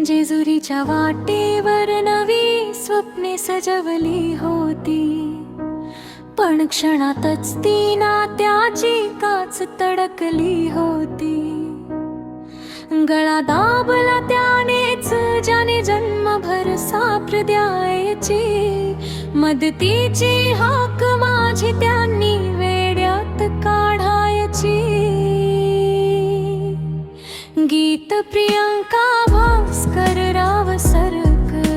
जेजुरीच्या वाटेवर नवी स्वप्ने सजवली होती, पण क्षणातच ती नात्याची काच तडकली होती. गळा दाबला त्यानेच ज्याने जन्मभर साथ द्यायची, मदतीची हाक माझी त्यांनी वेड्यात काढायची. गीत प्रियंका भास्कर राव सरकर,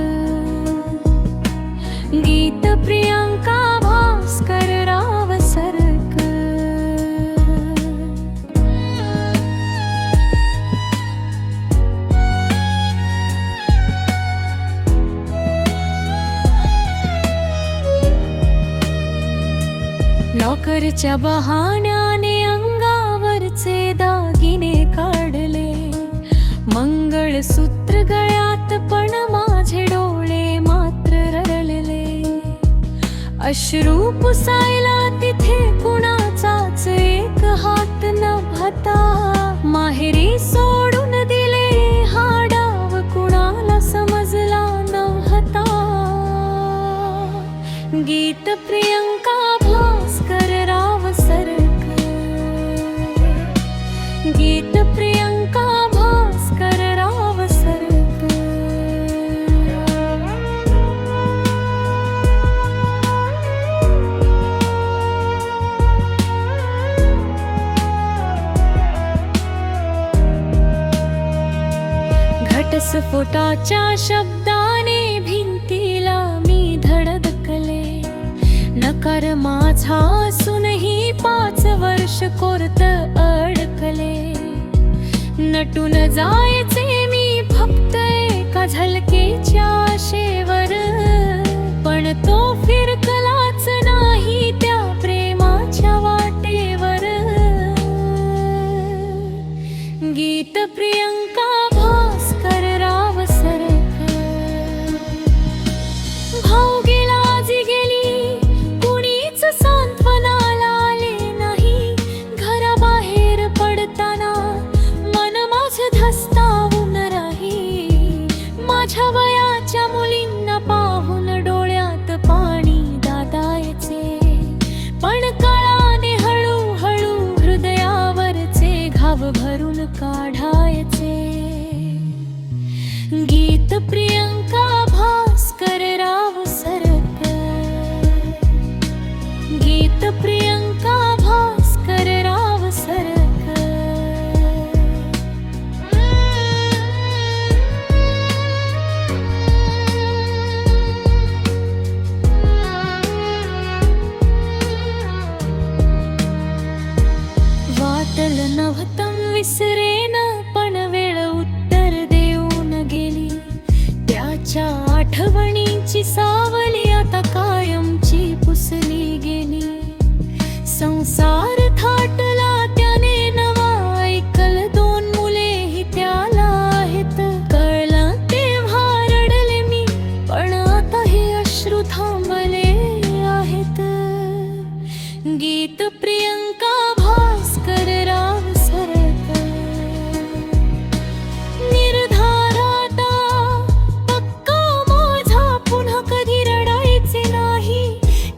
गीत प्रियंका भास्कर राव सरकर. लॉकरच्या बहाण्याने अंगावरचे दागिने काढले, मंगळसूत्र गळ्यात पण माझे डोळे मात्र रडलेले. अश्रू पुसायला तिथे कुणाचाच एक हात नव्हता, माहेरी सोडून दिले हा डाव कुणाला समजला नव्हता. गीत प्रियंका भास्कर राव सरकर, गीत प्रियंका भास्कर राव सरकर. घटस्फोटाच्या शब्दाने भिंतीला मी धडकले, नकार माझा असूनही 5 वर्ष कोर्त अडकले. नटून जायचे मी फक्त एका झलकेच्या आशेवर, पण तो फिरकलाच नाही त्या प्रेमाच्या वाटेवर. गीत प्रियंका भास्कर राव सरकर. भाऊ गेला आजी गेली, कुणीच सांत्वनाला आले नाही. घराबाहेर पडताना मन माझं धस्तावून राही. माझ्या वयाच्या मुलींना पाहून डोळ्यात पाणी दादायचे, पण काळाने हळूहळू हृदयावरचे घाव भरून काढायचे. गीत प्रियंका भास्कर राव सरकर, गीत प्रियंका भास्कर राव सरकर. वाटलं नव्हतं विसरेन, पण वेळ उत्तर देऊन गेली. त्याच्या आठवणीची सावली आता कायमची पुसली गेली. संसार थाटला त्याने नवा, ऐकल 2 मुलेही त्याला आहेत. कळलं तेव्हा रडले मी, पण आता हे अश्रू थांबले आहेत. गीत प्रियंका भास्कर राव सरकर. निर्धार आता पक्का माझा, पुन्हा कधी रडायचे नाही.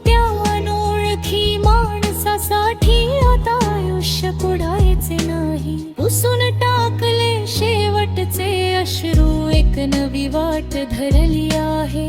त्या अनोळखी माणसासाठी आता आयुष्य कुडायचे नाही. पुसून टाकले शेवटचे अश्रू, एक नवी वाट धरली आहे.